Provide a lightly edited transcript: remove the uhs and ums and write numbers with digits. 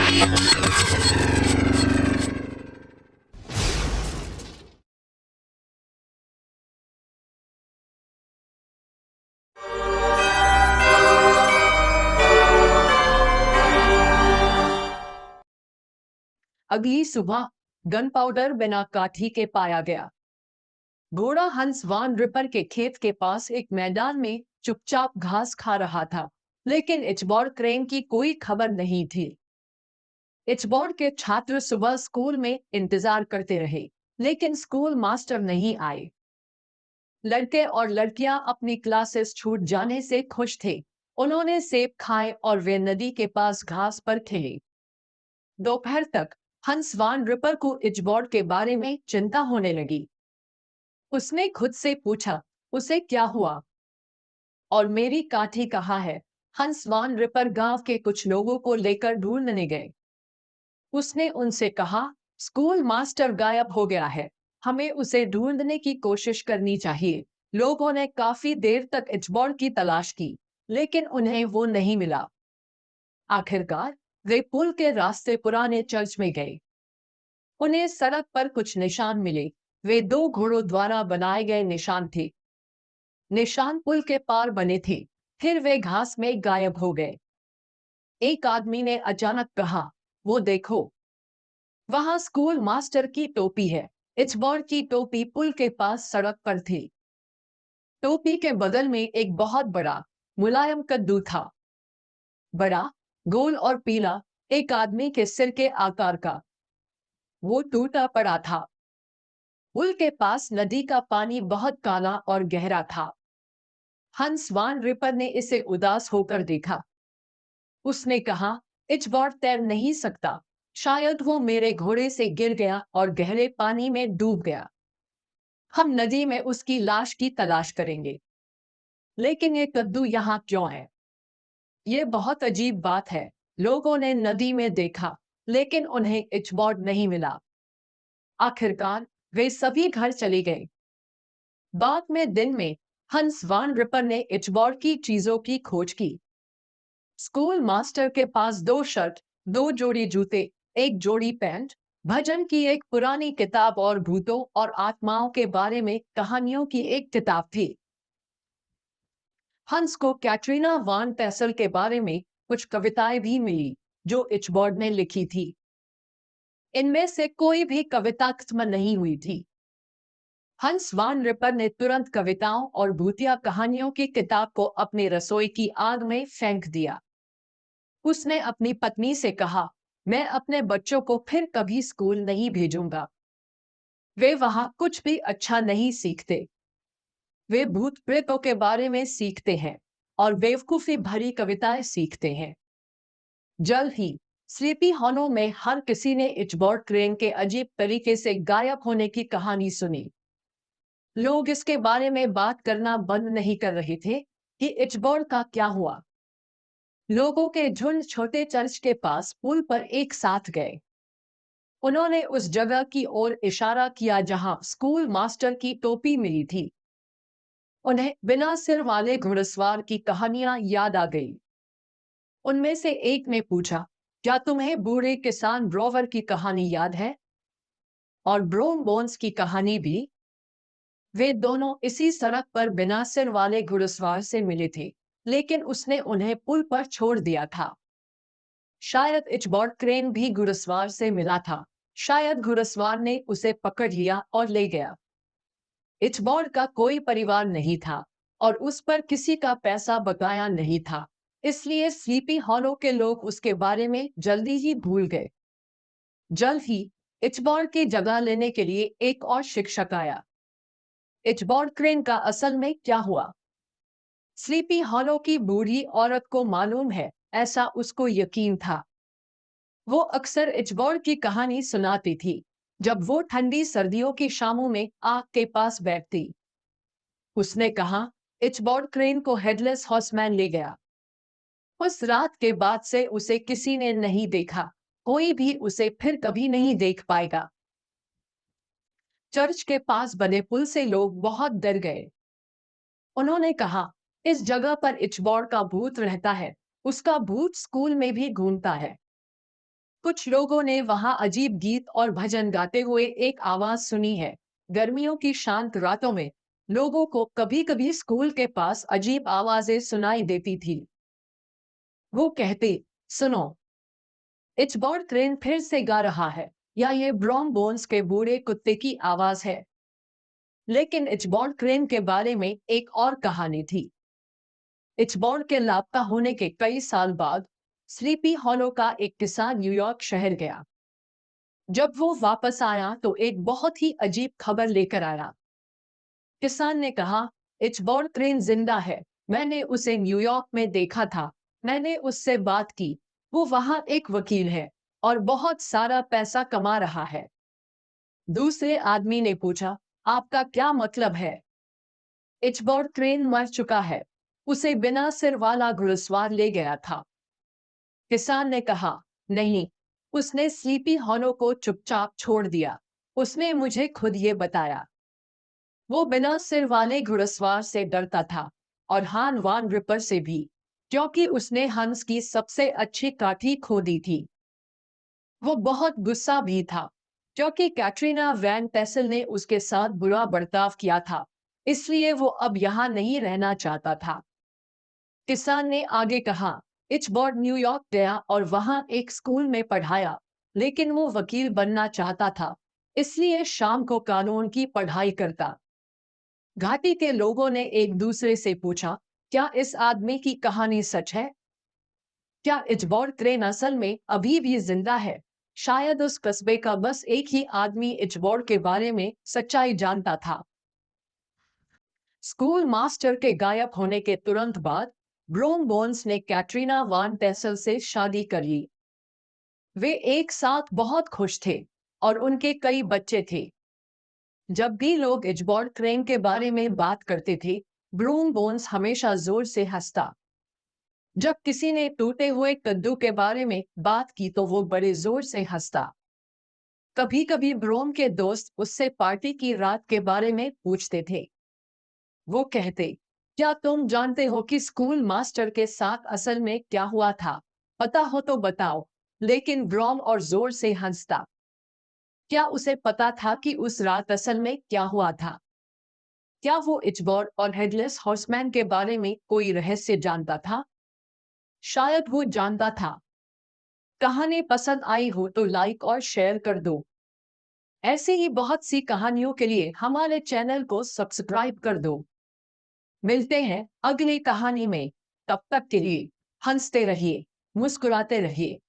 अगली सुबह gun powder बिना काठी के पाया गया। घोड़ा हंस वान रिपर के खेत के पास एक मैदान में चुपचाप घास खा रहा था, लेकिन इचबॉर्ड क्रेन की कोई खबर नहीं थी। इचबॉर्ड के छात्र सुबह स्कूल में इंतजार करते रहे, लेकिन स्कूल मास्टर नहीं आए। लड़के और लड़कियां अपनी क्लासेस छूट जाने से खुश थे। उन्होंने सेब खाए और वे नदी के पास घास पर खेले। दोपहर तक हंस वान रिपर को इचबॉर्ड के बारे में चिंता होने लगी। उसने खुद से पूछा, उसे क्या हुआ और मेरी काठी कहाँ है? हंस वान रिपर गांव के कुछ लोगों को लेकर ढूंढने गए। उसने उनसे कहा, स्कूल मास्टर गायब हो गया है, हमें उसे ढूंढने की कोशिश करनी चाहिए। लोगों ने काफी देर तक इचबॉर्ड की तलाश की, लेकिन उन्हें वो नहीं मिला। आखिरकार वे पुल के रास्ते पुराने चर्च में गए। उन्हें सड़क पर कुछ निशान मिले। वे दो घोड़ों द्वारा बनाए गए निशान थे। निशान पुल के पार बने थे। फिर वे घास में गायब हो गए। एक आदमी ने अचानक कहा, वो देखो, वहां स्कूल मास्टर की टोपी है। इचबॉर्ड की टोपी पुल के पास सड़क पर थी। टोपी के बगल में एक बहुत बड़ा मुलायम कद्दू था। बड़ा, गोल और पीला, एक आदमी के सिर के आकार का। वो टूटा पड़ा था। पुल के पास नदी का पानी बहुत काला और गहरा था। हंस वान रिपर ने इसे उदास होकर देखा। उसने कहा, इचबॉर्ड तैर नहीं सकता। शायद वो मेरे घोड़े से गिर गया और गहरे पानी में डूब गया। हम नदी में उसकी लाश की तलाश करेंगे। लेकिन ये कद्दू यहाँ क्यों है? ये बहुत अजीब बात है। लोगों ने नदी में देखा, लेकिन उन्हें इचबॉर्ड नहीं मिला। आखिरकार वे सभी घर चले गए। बाद में दिन में हंस वान रिपर ने इचबॉर्ड की चीजों की खोज की। स्कूल मास्टर के पास दो शर्ट, दो जोड़ी जूते, एक जोड़ी पैंट, भजन की एक पुरानी किताब और भूतों और आत्माओं के बारे में कहानियों की एक किताब थी। हंस को कैटरीना वान पेसल के बारे में कुछ कविताएं भी मिली, जो इचबॉर्ड ने लिखी थी। इनमें से कोई भी कविता खत्म नहीं हुई थी। हंस वान रिपर ने तुरंत कविताओं और भूतिया कहानियों की किताब को अपनी रसोई की आग में फेंक दिया। उसने अपनी पत्नी से कहा, मैं अपने बच्चों को फिर कभी स्कूल नहीं भेजूंगा। वे वहां कुछ भी अच्छा नहीं सीखते। वे भूत प्रेतों के बारे में सीखते हैं और बेवकूफी भरी कविताएं सीखते हैं। जल्द ही स्लीपी हॉलो में हर किसी ने इचबॉर्ड क्रेन के अजीब तरीके से गायब होने की कहानी सुनी। लोग इसके बारे में बात करना बंद नहीं कर रहे थे कि इचबॉर्ड का क्या हुआ। लोगों के झुंड छोटे चर्च के पास पुल पर एक साथ गए। उन्होंने उस जगह की ओर इशारा किया जहां स्कूल मास्टर की टोपी मिली थी। उन्हें बिना सिर वाले घुड़सवार की कहानियां याद आ गई। उनमें से एक ने पूछा, क्या तुम्हें बूढ़े किसान ब्रोवर की कहानी याद है? और ब्रोम बोन्स की कहानी भी? वे दोनों इसी सड़क पर बिना सिर वाले घुड़सवार से मिले थे, लेकिन उसने उन्हें पुल पर छोड़ दिया था। शायद इचबॉर्ड क्रेन भी घुड़सवार से मिला था। शायद घुड़सवार ने उसे पकड़ लिया और ले गया। इचबॉर्ड का कोई परिवार नहीं था और उस पर किसी का पैसा बकाया नहीं था। इसलिए स्लीपी हॉलो के लोग उसके बारे में जल्दी ही भूल गए। जल्द ही इचबॉर्ड की जगह लेने के लिए एक और शिक्षक आया। इचबॉर्ड क्रेन का असल में क्या हुआ? स्लीपी हॉलो की बूढ़ी औरत को मालूम है, ऐसा उसको यकीन था। वो अक्सर इचबॉर्ड की कहानी सुनाती थी जब वो ठंडी सर्दियों की शामों में आग के पास बैठती। उसने कहा, इचबॉर्ड क्रेन को हेडलेस हॉर्समैन ले गया। उस रात के बाद से उसे किसी ने नहीं देखा। कोई भी उसे फिर कभी नहीं देख पाएगा। चर्च के पास बने पुल से लोग बहुत डर गए। उन्होंने कहा, इस जगह पर इचबॉर्ड का भूत रहता है। उसका भूत स्कूल में भी घूमता है। कुछ लोगों ने वहां अजीब गीत और भजन गाते हुए एक आवाज सुनी है। गर्मियों की शांत रातों में लोगों को कभी-कभी स्कूल के पास अजीब आवाजें सुनाई देती थी। वो कहते, सुनो, इचबॉर्ड क्रेन फिर से गा रहा है, या ये ब्रॉम बोन्स के बूढ़े कुत्ते की आवाज है। लेकिन इचबॉर्ड क्रेन के बारे में एक और कहानी थी। इचबॉर्ड के लापता होने के कई साल बाद स्लीपी हॉलो का एक किसान न्यूयॉर्क शहर गया। जब वो वापस आया तो एक बहुत ही अजीब खबर लेकर आया। किसान ने कहा, इचबॉर्ड क्रेन जिंदा है। मैंने उसे न्यूयॉर्क में देखा था। मैंने उससे बात की। वो वहां एक वकील है और बहुत सारा पैसा कमा रहा है। दूसरे आदमी ने पूछा, आपका क्या मतलब है? इचबॉर्ड क्रेन मर चुका है। उसे बिना सिर वाला घुड़सवार ले गया था। किसान ने कहा, नहीं, उसने स्लीपी हॉलो को चुपचाप छोड़ दिया। उसने मुझे खुद ये बताया। वो बिना सिर वाले घुड़सवार से डरता था, और हान वान रिपर से भी, क्योंकि उसने हंस की सबसे अच्छी काठी खो दी थी। वो बहुत गुस्सा भी था, क्योंकि कैटरीना वैन टेसल ने उसके साथ बुरा बर्ताव किया था। इसलिए वो अब यहाँ नहीं रहना चाहता था। किसान ने आगे कहा, इचबॉर्ड न्यूयॉर्क गया और वहां एक स्कूल में पढ़ाया, लेकिन वो वकील बनना चाहता था, इसलिए शाम को कानून की पढ़ाई करता। घाटी के लोगों ने एक दूसरे से पूछा, क्या इस आदमी की कहानी सच है? क्या इचबॉर्ड क्रेन असल में अभी भी जिंदा है? शायद उस कस्बे का बस एक ही आदमी इचबॉर्ड के बारे में सच्चाई जानता था। स्कूल मास्टर के गायब होने के तुरंत बाद ब्रोम बोन्स ने कैटरीना वान टेसल से शादी कर ली। वे एक साथ बहुत खुश थे और उनके कई बच्चे थे। जब भी लोग इचबॉर्ड क्रेन के बारे में बात करते थे, ब्रूम बोन्स हमेशा जोर से हंसता। जब किसी ने टूटे हुए कद्दू के बारे में बात की तो वो बड़े जोर से हंसता। कभी कभी ब्रोम के दोस्त उससे पार्टी की रात के बारे में पूछते थे। वो कहते, क्या तुम जानते हो कि स्कूल मास्टर के साथ असल में क्या हुआ था? पता हो तो बताओ। लेकिन ब्रोम और जोर से हंसता। क्या उसे पता था कि उस रात असल में क्या हुआ था? क्या वो इचबॉर्ड और हेडलेस हॉर्समैन के बारे में कोई रहस्य जानता था? शायद वो जानता था। कहानी पसंद आई हो तो लाइक और शेयर कर दो। ऐसी ही बहुत सी कहानियों के लिए हमारे चैनल को सब्सक्राइब कर दो। मिलते हैं अगली कहानी में। तब तक के लिए हंसते रहिए, मुस्कुराते रहिए।